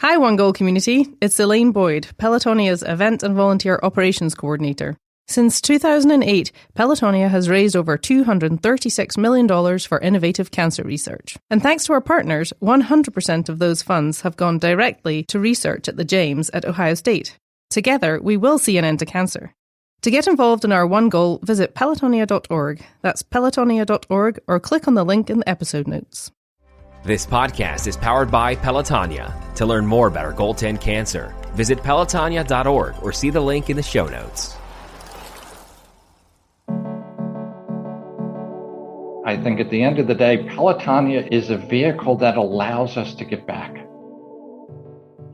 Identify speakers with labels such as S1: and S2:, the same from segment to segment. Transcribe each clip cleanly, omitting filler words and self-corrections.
S1: Hi, One Goal community. It's Elaine Boyd, Pelotonia's Event and Volunteer Operations Coordinator. Since 2008, Pelotonia has raised over $236 million for innovative cancer research. And thanks to our partners, 100% of those funds have gone directly to research at the James at Ohio State. Together, we will see an end to cancer. To get involved in our One Goal, visit pelotonia.org. That's pelotonia.org, or click on the link in the episode notes.
S2: This podcast is powered by Pelotonia. To learn more about our Goal 10 cancer, visit pelotonia.org or see the link in the show notes.
S3: I think at the end of the day, Pelotonia is a vehicle that allows us to give back.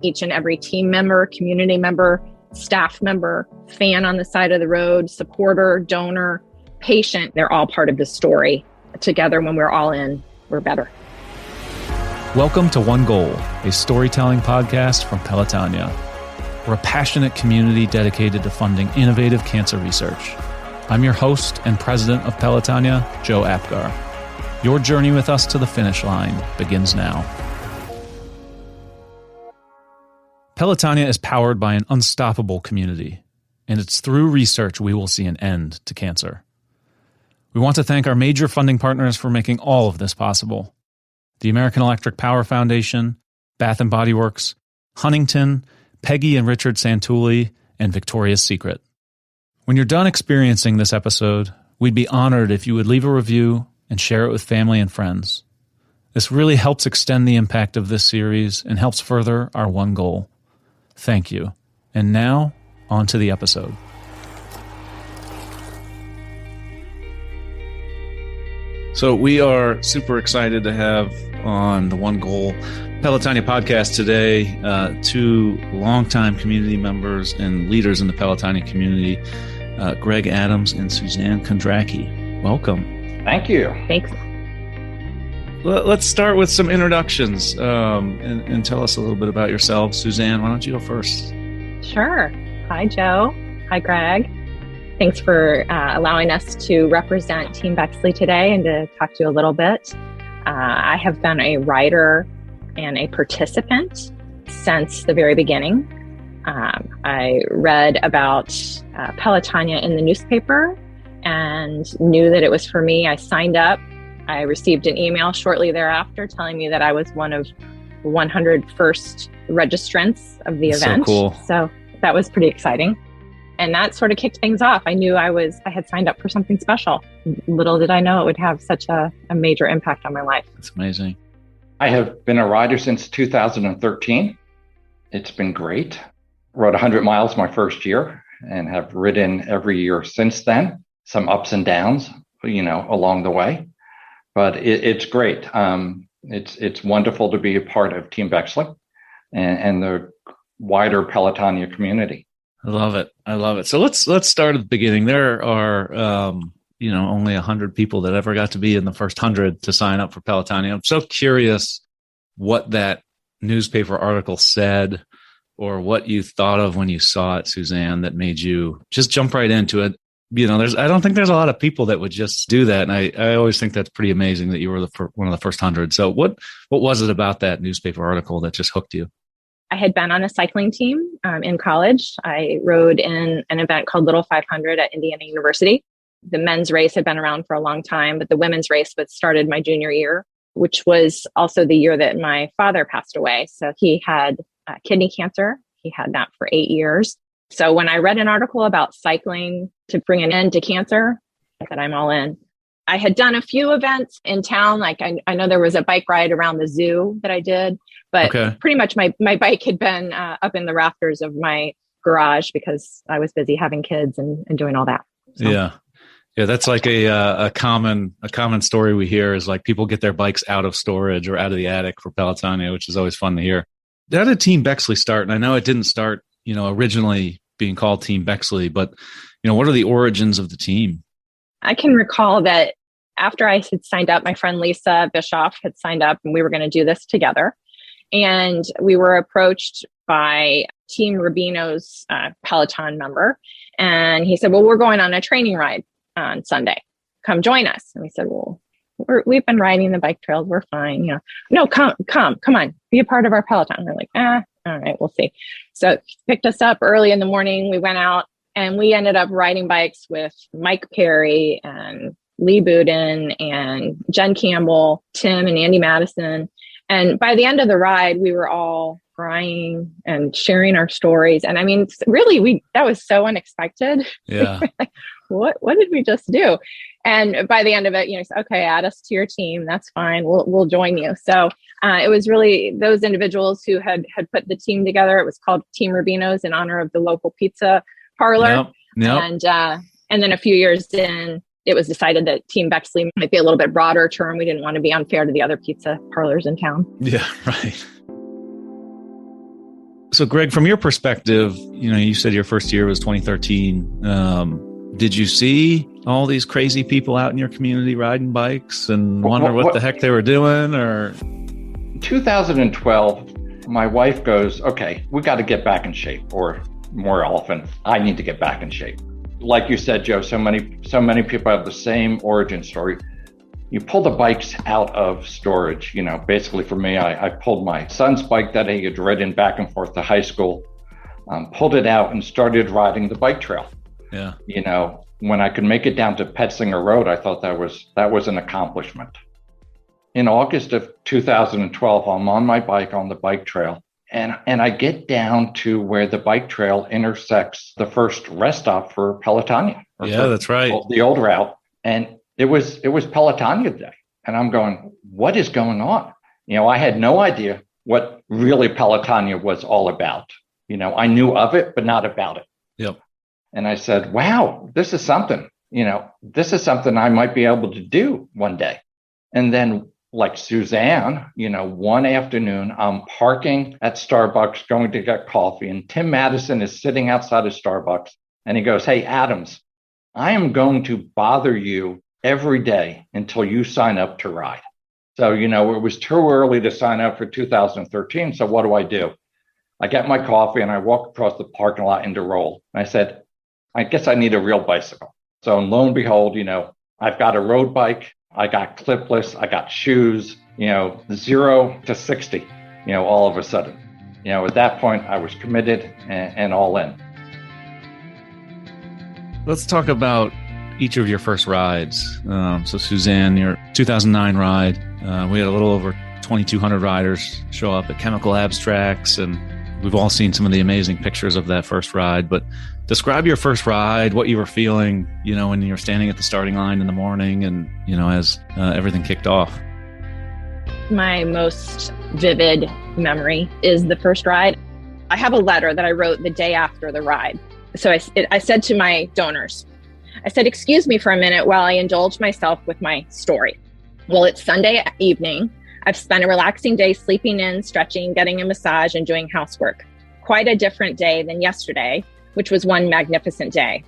S4: Each and every team member, community member, staff member, fan on the side of the road, supporter, donor, patient, they're all part of the story. Together, when we're all in, we're better.
S5: Welcome to One Goal, a storytelling podcast from Pelotonia. We're a passionate community dedicated to funding innovative cancer research. I'm your host and president of Pelotonia, Joe Apgar. Your journey with us to the finish line begins now. Pelotonia is powered by an unstoppable community, and it's through research we will see an end to cancer. We want to thank our major funding partners for making all of this possible. The American Electric Power Foundation, Bath & Body Works, Huntington, Peggy and Richard Santulli, and Victoria's Secret. When you're done experiencing this episode, we'd be honored if you would leave a review and share it with family and friends. This really helps extend the impact of this series and helps further our one goal. Thank you. And now, on to the episode. So we are super excited to have on the One Goal Pelotonia podcast today two longtime community members and leaders in the Pelotonia community, Greg Adams and Suzanne Kondracki. Welcome.
S3: Thank you.
S4: Thanks.
S5: Let's start with some introductions and tell us a little bit about yourselves. Suzanne, why don't you go first?
S4: Sure. Hi, Joe. Hi, Greg. Thanks for allowing us to represent Team Bexley today and to talk to you a little bit. I have been a writer and a participant since the very beginning. I read about Pelotonia in the newspaper and knew that it was for me. I signed up. I received an email shortly thereafter telling me that I was one of 100 first registrants of the event.
S5: So cool.
S4: So that was pretty exciting. And that sort of kicked things off. I knew I had signed up for something special. Little did I know it would have such a major impact on my life.
S5: That's amazing.
S3: I have been a rider since 2013. It's been great. Rode 100 miles my first year and have ridden every year since then. Some ups and downs, along the way. But it's great. It's wonderful to be a part of Team Bexley and the wider Pelotonia community.
S5: I love it. So let's start at the beginning. There are, only 100 people that ever got to be in the first 100 to sign up for Pelotonia. I'm so curious what that newspaper article said or what you thought of when you saw it, Suzanne, that made you just jump right into it. I don't think there's a lot of people that would just do that. And I always think that's pretty amazing that you were one of the first 100. So what was it about that newspaper article that just hooked you?
S4: I had been on a cycling team in college. I rode in an event called Little 500 at Indiana University. The men's race had been around for a long time, but the women's race started my junior year, which was also the year that my father passed away. So he had kidney cancer. He had that for 8 years. So when I read an article about cycling to bring an end to cancer, I said, I'm all in. I had done a few events in town. Like I know there was a bike ride around the zoo that I did, but Pretty much my bike had been up in the rafters of my garage because I was busy having kids and doing all that. So.
S5: Yeah. That's like a common story we hear is like people get their bikes out of storage or out of the attic for Pelotonia, which is always fun to hear. How did Team Bexley start? And I know it didn't start, originally being called Team Bexley, but what are the origins of the team?
S4: I can recall that after I had signed up, my friend Lisa Bischoff had signed up and we were going to do this together. And we were approached by Team Rubino's Peloton member. And he said, well, we're going on a training ride on Sunday. Come join us. And we said, well, we've been riding the bike trails. We're fine. No, come on, be a part of our Peloton. We're like, all right, we'll see. So picked us up early in the morning. We went out and we ended up riding bikes with Mike Perry and Lee Boudin and Jen Campbell, Tim and Andy Madison. And by the end of the ride, we were all crying and sharing our stories. And I mean, really, that was so unexpected.
S5: Yeah.
S4: Like, what did we just do? And by the end of it, said, okay, add us to your team. That's fine. We'll join you. So it was really those individuals who had put the team together. It was called Team Rubino's in honor of the local pizza parlor.
S5: Yep.
S4: And then a few years in, it was decided that Team Bexley might be a little bit broader term. We didn't want to be unfair to the other pizza parlors in town.
S5: Yeah, right. So, Greg, from your perspective, you said your first year was 2013. Did you see all these crazy people out in your community riding bikes and wonder what the heck they were doing? Or
S3: 2012, my wife goes, okay, we got to get back in shape, or more often, I need to get back in shape. Like you said, Joe, so many people have the same origin story. You pull the bikes out of storage. Basically for me, I pulled my son's bike that he had ridden back and forth to high school, pulled it out and started riding the bike trail.
S5: Yeah.
S3: When I could make it down to Petzinger Road, I thought that was an accomplishment. In August of 2012, I'm on my bike on the bike trail, and I get down to where the bike trail intersects the first rest stop for Pelotonia.
S5: Yeah, that's right.
S3: The old route. And it was Pelotonia Day. And I'm going, what is going on? I had no idea what really Pelotonia was all about. I knew of it, but not about it.
S5: Yep.
S3: And I said, wow, this is something, this is something I might be able to do one day. And then like Suzanne, one afternoon, I'm parking at Starbucks going to get coffee, and Tim Madison is sitting outside of Starbucks, and he goes, hey, Adams, I am going to bother you every day until you sign up to ride. So, it was too early to sign up for 2013. So what do? I get my coffee and I walk across the parking lot into Roll. And I said, I guess I need a real bicycle. So lo and behold, I've got a road bike. I got clipless. I got shoes, 0 to 60, all of a sudden. At that point, I was committed and all in.
S5: Let's talk about each of your first rides. So Suzanne, your 2009 ride, we had a little over 2,200 riders show up at Chemical Abstracts, and we've all seen some of the amazing pictures of that first ride. But describe your first ride, what you were feeling, when you were standing at the starting line in the morning and, as everything kicked off.
S4: My most vivid memory is the first ride. I have a letter that I wrote the day after the ride. So I said to my donors, I said, excuse me for a minute while I indulge myself with my story. Well, it's Sunday evening. I've spent a relaxing day sleeping in, stretching, getting a massage, and doing housework. Quite a different day than yesterday, which was one magnificent day.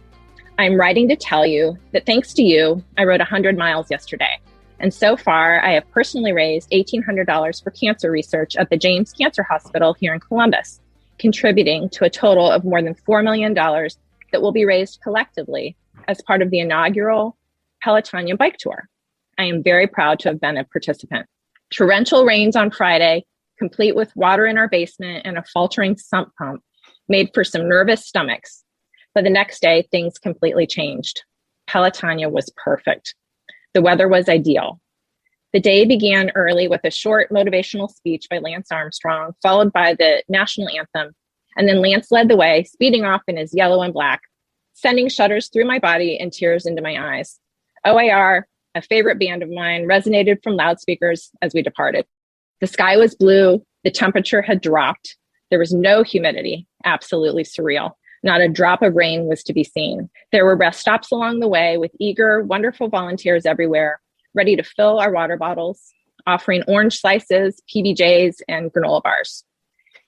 S4: I'm writing to tell you that thanks to you, I rode 100 miles yesterday. And so far, I have personally raised $1,800 for cancer research at the James Cancer Hospital here in Columbus, contributing to a total of more than $4 million that will be raised collectively as part of the inaugural Pelotonia bike tour. I am very proud to have been a participant. Torrential rains on Friday, complete with water in our basement and a faltering sump pump, made for some nervous stomachs. But the next day, things completely changed. Pelotonia was perfect. The weather was ideal. The day began early with a short motivational speech by Lance Armstrong, followed by the national anthem. And then Lance led the way, speeding off in his yellow and black, sending shudders through my body and tears into my eyes. OAR, a favorite band of mine, resonated from loudspeakers as we departed. The sky was blue. The temperature had dropped. There was no humidity. Absolutely surreal. Not a drop of rain was to be seen. There were rest stops along the way with eager, wonderful volunteers everywhere, ready to fill our water bottles, offering orange slices, PBJs, and granola bars.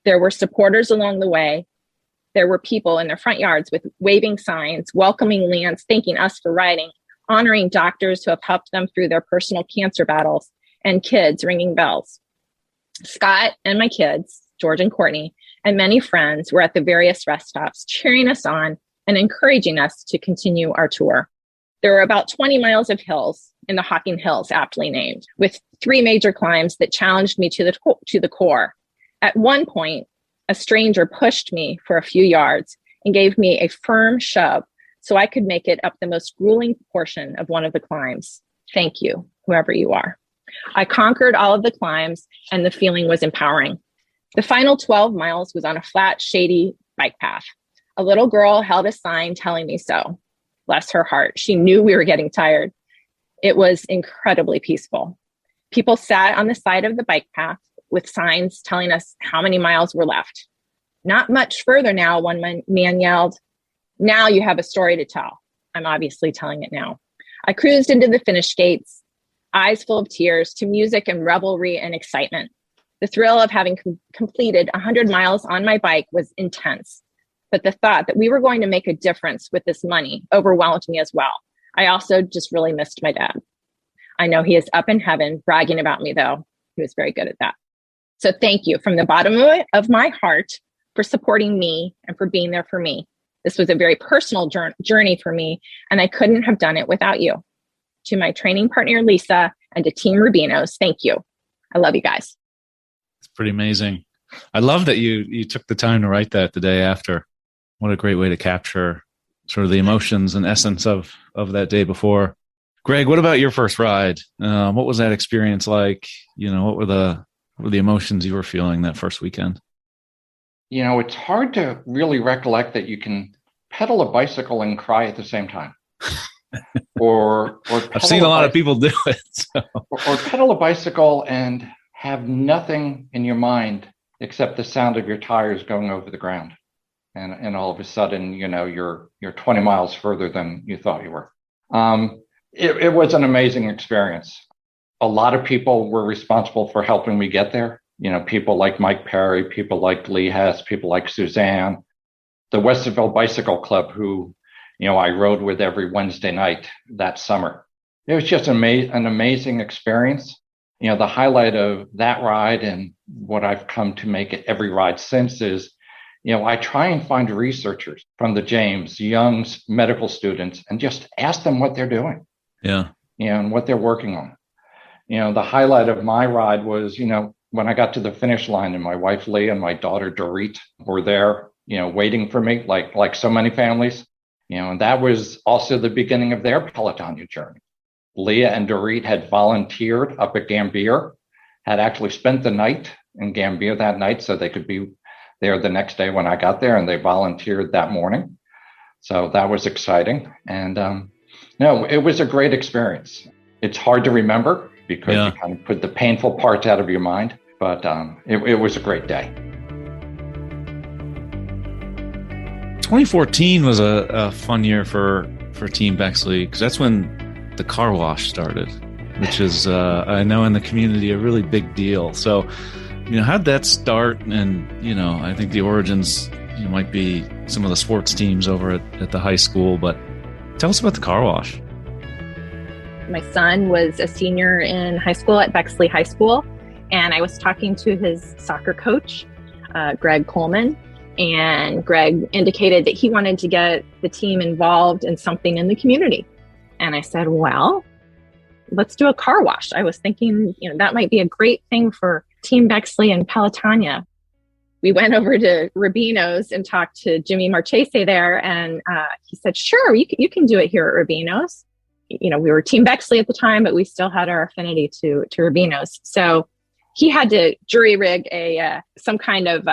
S4: There were supporters along the way. There were people in their front yards with waving signs, welcoming Lance, thanking us for riding, honoring doctors who have helped them through their personal cancer battles, and kids ringing bells. Scott and my kids, George and Courtney, and many friends were at the various rest stops, cheering us on and encouraging us to continue our tour. There were about 20 miles of hills in the Hocking Hills, aptly named, with 3 major climbs that challenged me to the core. At one point, A stranger pushed me for a few yards and gave me a firm shove so I could make it up the most grueling portion of one of the climbs. Thank you, whoever you are. I conquered all of the climbs, and the feeling was empowering. The final 12 miles was on a flat, shady bike path. A little girl held a sign telling me so. Bless her heart. She knew we were getting tired. It was incredibly peaceful. People sat on the side of the bike path with signs telling us how many miles were left. Not much further now, one man yelled. Now you have a story to tell. I'm obviously telling it now. I cruised into the finish gates, eyes full of tears, to music and revelry and excitement. The thrill of having completed 100 miles on my bike was intense, but the thought that we were going to make a difference with this money overwhelmed me as well. I also just really missed my dad. I know he is up in heaven bragging about me, though. He was very good at that. So thank you from the bottom of my heart for supporting me and for being there for me. This was a very personal journey for me, and I couldn't have done it without you. To my training partner, Lisa, and to Team Rubinos, thank you. I love you guys.
S5: It's pretty amazing. I love that you took the time to write that the day after. What a great way to capture sort of the emotions and essence of that day before. Greg, what about your first ride? What was that experience like? What were the emotions you were feeling that first weekend?
S3: It's hard to really recollect that you can pedal a bicycle and cry at the same time. or
S5: I've seen a lot of people do it. So.
S3: Or pedal a bicycle and have nothing in your mind except the sound of your tires going over the ground. And all of a sudden, you're 20 miles further than you thought you were. It was an amazing experience. A lot of people were responsible for helping me get there. People like Mike Perry, people like Lee Hess, people like Suzanne, the Westerville Bicycle Club, who, I rode with every Wednesday night that summer. It was just an amazing experience. The highlight of that ride and what I've come to make it every ride since is, I try and find researchers from the James, young medical students, and just ask them what they're doing.
S5: Yeah.
S3: And what they're working on. The highlight of my ride was, when I got to the finish line and my wife, Leah, and my daughter, Dorit, were there, waiting for me, like so many families, and that was also the beginning of their Pelotonia journey. Leah and Dorit had volunteered up at Gambier, had actually spent the night in Gambier that night so they could be there the next day when I got there, and they volunteered that morning. So that was exciting. And it was a great experience. It's hard to remember because you kind of put the painful parts out of your mind, but it was a great day.
S5: 2014 was a fun year for Team Bexley because that's when the car wash started, which is, I know in the community, a really big deal. So, how'd that start? And, I think the origins might be some of the sports teams over at the high school, but tell us about the car wash.
S4: My son was a senior in high school at Bexley High School, and I was talking to his soccer coach, Greg Coleman, and Greg indicated that he wanted to get the team involved in something in the community. And I said, well, let's do a car wash. I was thinking, that might be a great thing for Team Bexley and Pelotonia. We went over to Rubino's and talked to Jimmy Marchese there, and he said, sure, you can do it here at Rubino's. We were Team Bexley at the time, but we still had our affinity to Rubino's. So he had to jury rig some kind of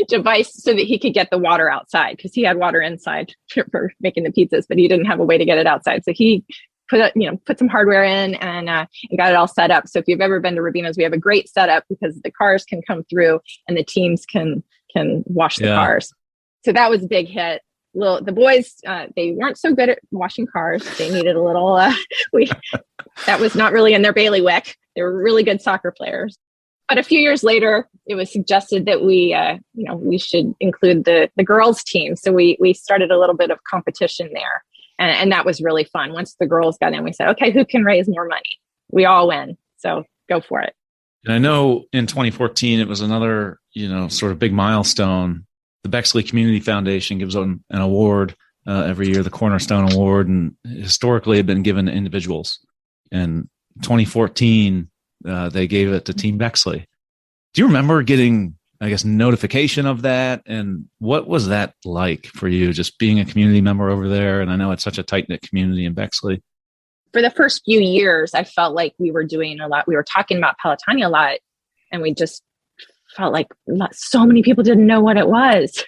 S4: device so that he could get the water outside, because he had water inside for making the pizzas, but he didn't have a way to get it outside. So he put some hardware in and got it all set up. So if you've ever been to Rubino's, we have a great setup because the cars can come through and the teams can wash the cars. So that was a big hit. The boys, they weren't so good at washing cars. They needed a little, that was not really in their bailiwick. They were really good soccer players. But a few years later, it was suggested that we should include the girls team. So we started a little bit of competition there. And that was really fun. Once the girls got in, we said, okay, who can raise more money? We all win. So go for it.
S5: And I know in 2014, it was another, sort of big milestone. The Bexley Community Foundation gives an award every year, the Cornerstone Award, and historically had been given to individuals. And 2014, they gave it to Team Bexley. Do you remember getting I guess, notification of that? And what was that like for you, just being a community member over there? And I know it's such a tight-knit community in Bexley.
S4: For the first few years, I felt like we were doing a lot. We were talking about Pelotonia a lot, and we just felt like so many people didn't know what it was.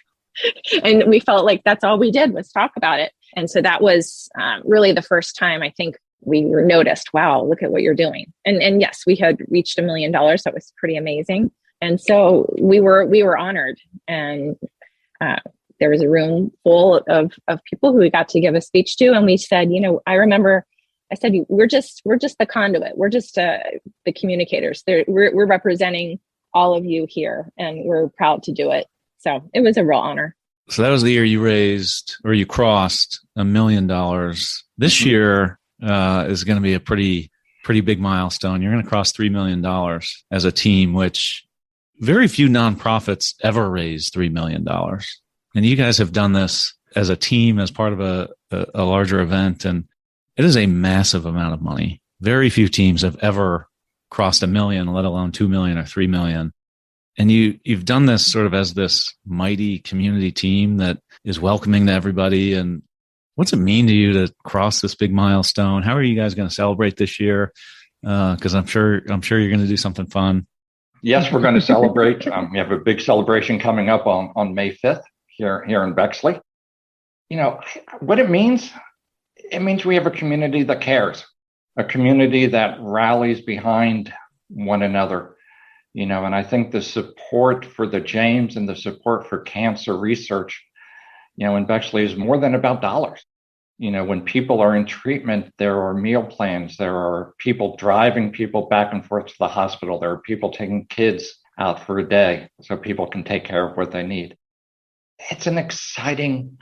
S4: And we felt like that's all we did was talk about it. And so that was really the first time I think we were noticed. Wow, look at what you're doing. And yes, we had reached $1 million. That was pretty amazing. And so we were honored, and there was a room full of people who we got to give a speech to. And we said, I remember I said, we're just the conduit. We're just the communicators. We're representing all of you here, and we're proud to do it. So it was a real honor.
S5: So that was the year you raised, or you crossed $1 million. This year is going to be a pretty big milestone. You're going to cross $3 million as a team, which very few nonprofits ever raise $3 million. And you guys have done this as a team, as part of a larger event. And it is a massive amount of money. Very few teams have ever crossed $1 million, let alone 2 million or 3 million. And you've done this sort of as this mighty community team that is welcoming to everybody. And what's it mean to you to cross this big milestone? How are you guys going to celebrate this year? Because I'm sure you're going to do something fun.
S3: Yes, we're going to celebrate. We have a big celebration coming up on May 5th here in Bexley. What it means we have a community that cares, a community that rallies behind one another. And I think the support for the James and the support for cancer research, in Bexley is more than about dollars. When people are in treatment, there are meal plans, there are people driving people back and forth to the hospital, there are people taking kids out for a day so people can take care of what they need. It's an exciting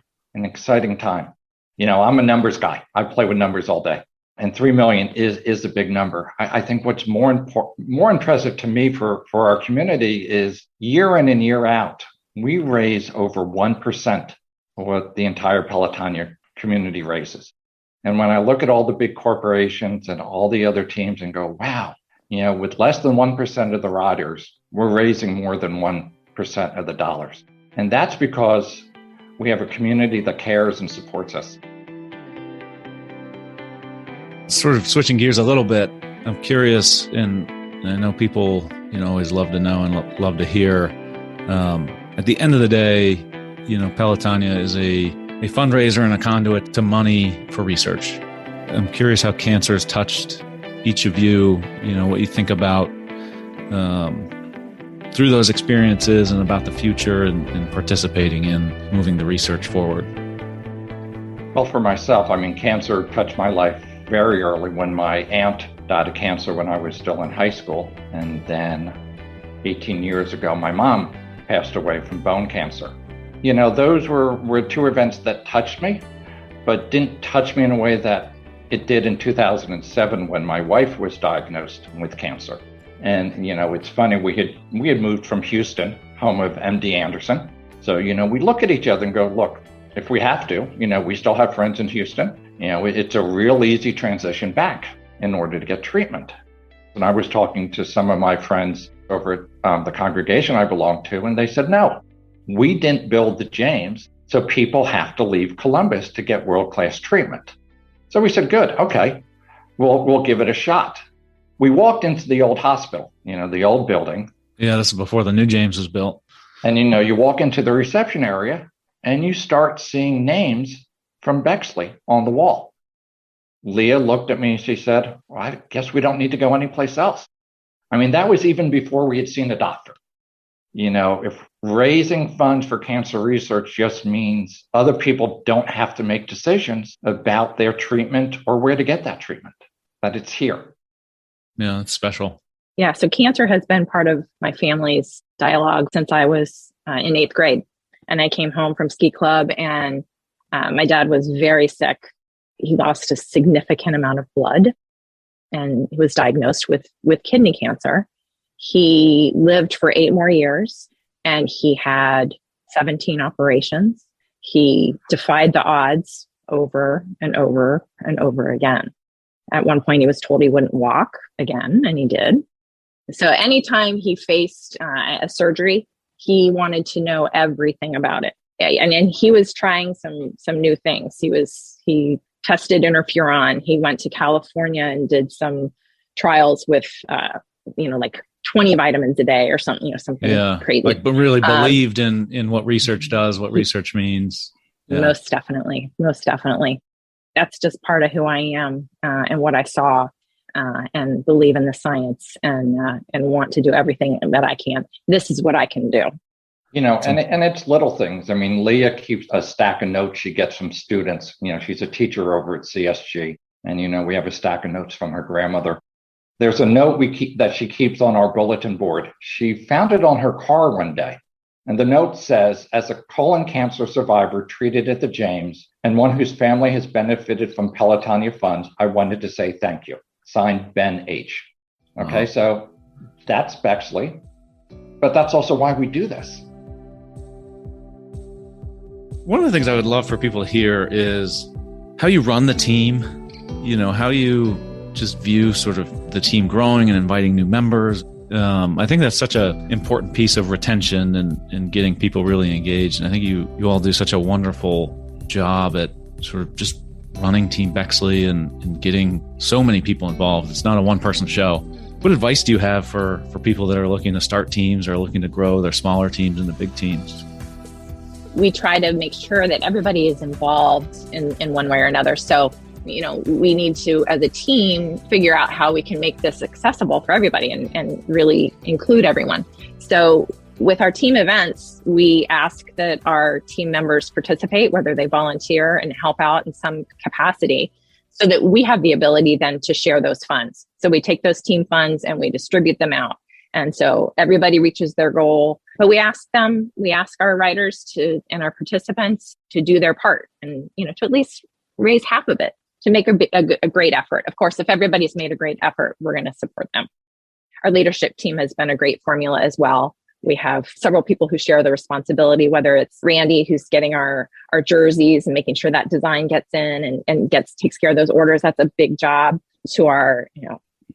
S3: time. I'm a numbers guy. I play with numbers all day. And 3 million is a big number. I think what's more impressive to me for our community is year in and year out, we raise over 1% of what the entire Pelotonia community raises. And when I look at all the big corporations and all the other teams and go, wow, with less than 1% of the riders, we're raising more than 1% of the dollars. And that's because we have a community that cares and supports us.
S5: Sort of switching gears a little bit, I'm curious, and I know people, always love to know and love to hear. At the end of the day, Pelotonia is a fundraiser and a conduit to money for research. I'm curious how cancer has touched each of you, what you think about through those experiences and about the future and participating in moving the research forward.
S3: Well, for myself, cancer touched my life very early when my aunt died of cancer when I was still in high school. And then 18 years ago, my mom passed away from bone cancer. Those were two events that touched me, but didn't touch me in a way that it did in 2007 when my wife was diagnosed with cancer. And, it's funny, we had moved from Houston, home of MD Anderson. So, we look at each other and go, look, if we have to, we still have friends in Houston. It's a real easy transition back in order to get treatment. And I was talking to some of my friends over at the congregation I belong to, and they said, no, we didn't build the James, so people have to leave Columbus to get world-class treatment. So we said, good, okay, we'll give it a shot. We walked into the old hospital, the old building.
S5: Yeah, this is before the new James was built.
S3: And, you walk into the reception area and you start seeing names from Bexley on the wall. Leah looked at me and she said, well, I guess we don't need to go anyplace else. That was even before we had seen a doctor. If raising funds for cancer research just means other people don't have to make decisions about their treatment or where to get that treatment, that it's here.
S5: Yeah, it's special.
S4: Yeah, so cancer has been part of my family's dialogue since I was in 8th grade. And I came home from ski club and my dad was very sick. He lost a significant amount of blood and he was diagnosed with kidney cancer. He lived for 8 more years and he had 17 operations. He defied the odds over and over and over again. At one point, he was told he wouldn't walk again, and he did. So anytime he faced a surgery, he wanted to know everything about it. And he was trying some new things. He tested interferon. He went to California and did some trials with, like 20 vitamins a day or something, something crazy.
S5: But really believed in what research does, what research means. Yeah.
S4: Most definitely. That's just part of who I am and what I saw, and believe in the science and want to do everything that I can. This is what I can do.
S3: And it's little things. I mean, Leah keeps a stack of notes she gets from students. She's a teacher over at CSG, and we have a stack of notes from her grandmother. There's a note that she keeps on our bulletin board. She found it on her car one day. And the note says, as a colon cancer survivor treated at the James and one whose family has benefited from Pelotonia funds, I wanted to say thank you. Signed, Ben H. Okay, So that's Bexley. But that's also why we do this.
S5: One of the things I would love for people to hear is how you run the team, how you just view sort of the team growing and inviting new members. I think that's such an important piece of retention and getting people really engaged. And I think you all do such a wonderful job at sort of just running Team Bexley and getting so many people involved. It's not a one-person show. What advice do you have for people that are looking to start teams or looking to grow their smaller teams into big teams?
S4: We try to make sure that everybody is involved in one way or another. So, we need to, as a team, figure out how we can make this accessible for everybody and really include everyone. So with our team events, we ask that our team members participate, whether they volunteer and help out in some capacity, so that we have the ability then to share those funds. So we take those team funds and we distribute them out. And so everybody reaches their goal, but we ask our writers and our participants to do their part and, to at least raise half of it, to make a great effort. Of course, if everybody's made a great effort, we're going to support them. Our leadership team has been a great formula as well. We have several people who share the responsibility, whether it's Randy, who's getting our jerseys and making sure that design gets in and takes care of those orders. That's a big job, to our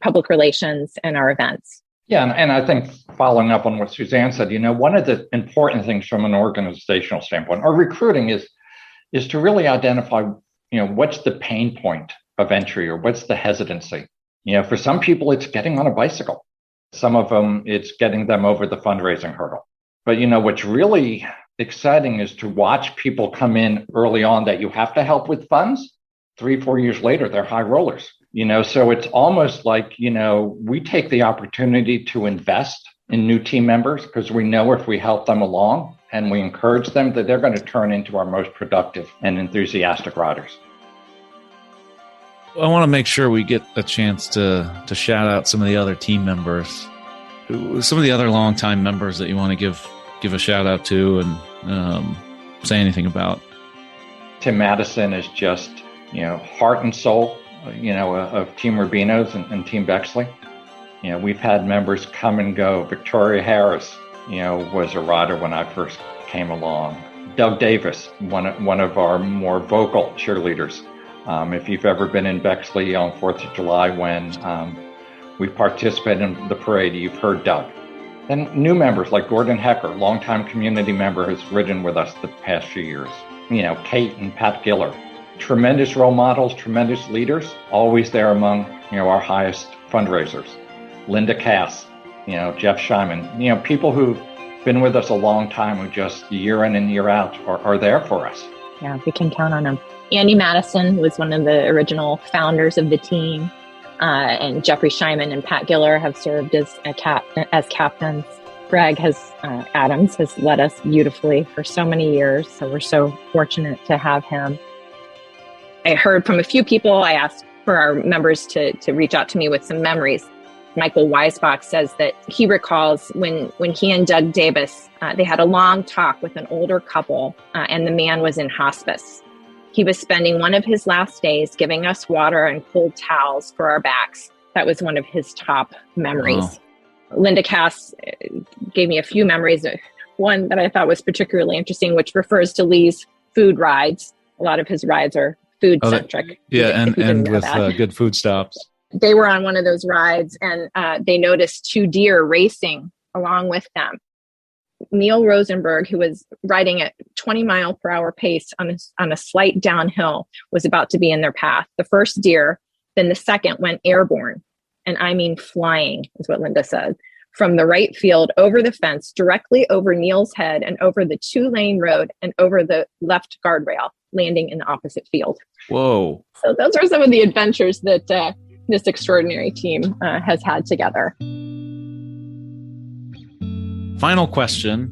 S4: public relations and our events.
S3: Yeah, and I think following up on what Suzanne said, one of the important things from an organizational standpoint, our recruiting is to really identify what's the pain point of entry or what's the hesitancy? For some people, it's getting on a bicycle. Some of them, it's getting them over the fundraising hurdle. But, what's really exciting is to watch people come in early on that you have to help with funds. 3-4 years later, they're high rollers. So it's almost like, we take the opportunity to invest in new team members because we know if we help them along and we encourage them, that they're going to turn into our most productive and enthusiastic riders.
S5: I want to make sure we get a chance to shout out some of the other team members, some of the other longtime members that you want to give a shout out to and say anything about.
S3: Tim Madison is just, heart and soul, of Team Rubino's and Team Bexley. We've had members come and go. Victoria Harris, was a rider when I first came along. Doug Davis, one of our more vocal cheerleaders. If you've ever been in Bexley on 4th of July when we participate in the parade, you've heard Doug. Then new members like Gordon Hecker, longtime community member, has ridden with us the past few years. Kate and Pat Giller, tremendous role models, tremendous leaders, always there among, our highest fundraisers. Linda Cass, Jeff Scheinman, people who've been with us a long time who just year in and year out are there for us.
S4: Yeah, we can count on them. Andy Madison was one of the original founders of the team, and Jeffrey Scheinman and Pat Giller have served as captains. Greg Adams has led us beautifully for so many years, so we're so fortunate to have him. I heard from a few people. I asked for our members to reach out to me with some memories. Michael Weisbach says that he recalls when he and Doug Davis, they had a long talk with an older couple, and the man was in hospice. He was spending one of his last days giving us water and cold towels for our backs. That was one of his top memories. Wow. Linda Cass gave me a few memories. One that I thought was particularly interesting, which refers to Lee's food rides. A lot of his rides are food-centric.
S5: And with good food stops.
S4: They were on one of those rides, and they noticed 2 deer racing along with them. Neil Rosenberg, who was riding at 20-mile-per-hour pace on a slight downhill, was about to be in their path. The first deer, then the second went airborne. And I mean flying, is what Linda said, from the right field over the fence, directly over Neil's head and over the 2-lane road and over the left guardrail, landing in the opposite field.
S5: Whoa.
S4: So those are some of the adventures that this extraordinary team has had together.
S5: Final question.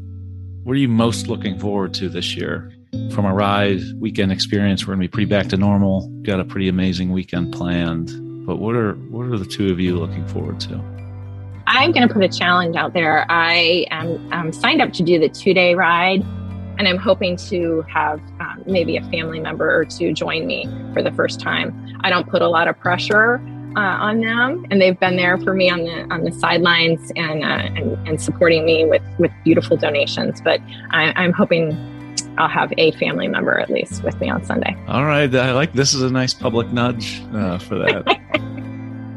S5: What are you most looking forward to this year? From a ride weekend experience, we're going to be pretty back to normal. Got a pretty amazing weekend planned. But what are the two of you looking forward to?
S4: I'm going to put a challenge out there. I am signed up to do the 2-day ride, and I'm hoping to have maybe a family member or two join me for the first time. I don't put a lot of pressure on them, and they've been there for me on the sidelines and supporting me with beautiful donations. But I'm hoping I'll have a family member at least with me on Sunday.
S5: All right, this is a nice public nudge for that.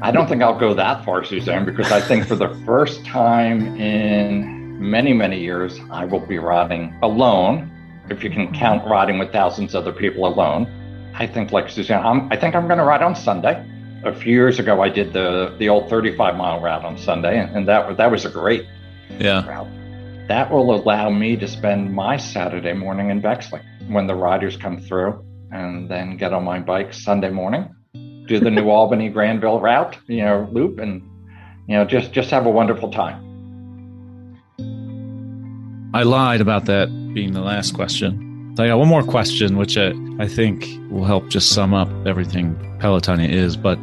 S3: I don't think I'll go that far, Suzanne, because I think for the first time in many, many years, I will be riding alone. If you can count riding with thousands of other people alone. I think, like Suzanne, I think I'm going to ride on Sunday. A few years ago, I did the old 35-mile route on Sunday, and that was a great route. That will allow me to spend my Saturday morning in Bexley when the riders come through, and then get on my bike Sunday morning, do the New Albany Granville route, loop, and just have a wonderful time.
S5: I lied about that being the last question. So I got one more question, which I think will help just sum up everything Pelotonia is. But,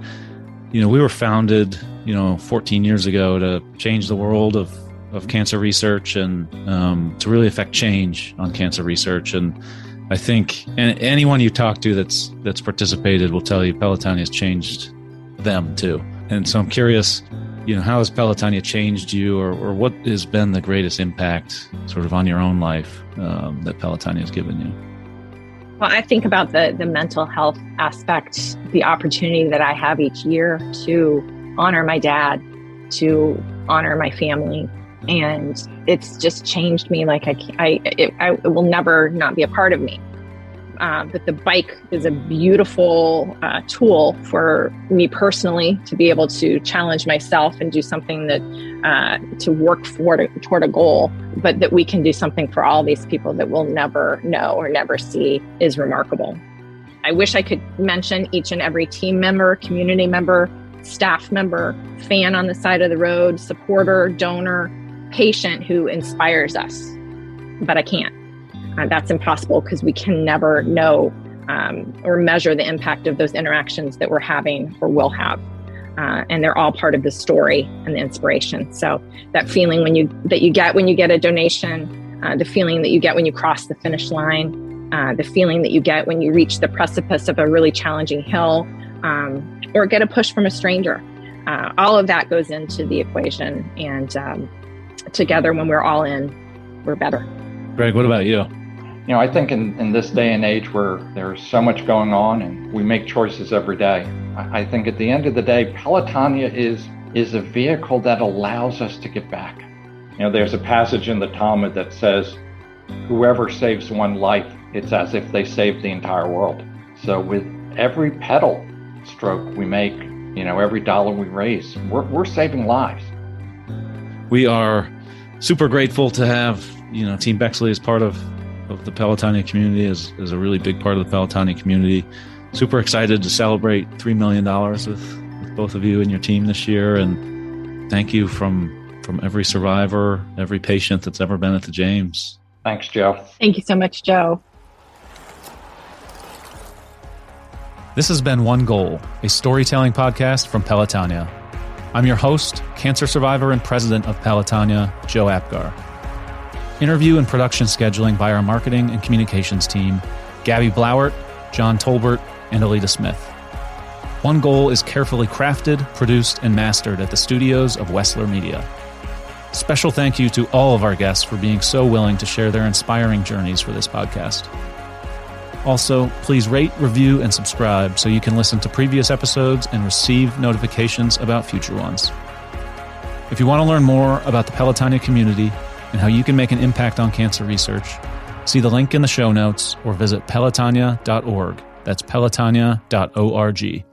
S5: we were founded, 14 years ago to change the world of cancer research and to really affect change on cancer research. And I think anyone you talk to that's participated will tell you Pelotonia has changed them too. And so I'm curious, how has Pelotonia changed you, or what has been the greatest impact sort of on your own life that Pelotonia has given you?
S4: Well, I think about the mental health aspect, the opportunity that I have each year to honor my dad, to honor my family. And it's just changed me. Like it will never not be a part of me. But the bike is a beautiful tool for me personally to be able to challenge myself and do something that to work toward a goal, but that we can do something for all these people that we'll never know or never see is remarkable. I wish I could mention each and every team member, community member, staff member, fan on the side of the road, supporter, donor, patient who inspires us, but I can't. That's impossible because we can never know or measure the impact of those interactions that we're having or will have. And they're all part of the story and the inspiration. So that feeling that you get when you get a donation, the feeling that you get when you cross the finish line, the feeling that you get when you reach the precipice of a really challenging hill, or get a push from a stranger. All of that goes into the equation. And together, when we're all in, we're better.
S5: Greg, what about you?
S3: I think in this day and age where there's so much going on and we make choices every day, I think at the end of the day, Pelotonia is a vehicle that allows us to give back. There's a passage in the Talmud that says, whoever saves one life, it's as if they saved the entire world. So with every pedal stroke we make, every dollar we raise, we're saving lives.
S5: We are super grateful to have, Team Bexley as part of the Pelotonia community, is a really big part of the Pelotonia community. Super excited to celebrate $3 million with both of you and your team this year. And thank you from every survivor, every patient that's ever been at the James.
S3: Thanks, Joe.
S4: Thank you so much, Joe.
S5: This has been One Goal, a storytelling podcast from Pelotonia. I'm your host, cancer survivor and president of Pelotonia, Joe Apgar. Interview and production scheduling by our marketing and communications team, Gabby Blauert, John Tolbert, and Alita Smith. One Goal is carefully crafted, produced, and mastered at the studios of Wessler Media. Special thank you to all of our guests for being so willing to share their inspiring journeys for this podcast. Also, please rate, review, and subscribe so you can listen to previous episodes and receive notifications about future ones. If you want to learn more about the Pelotonia community, and how you can make an impact on cancer research, see the link in the show notes or visit pelotonia.org. That's pelotonia.org.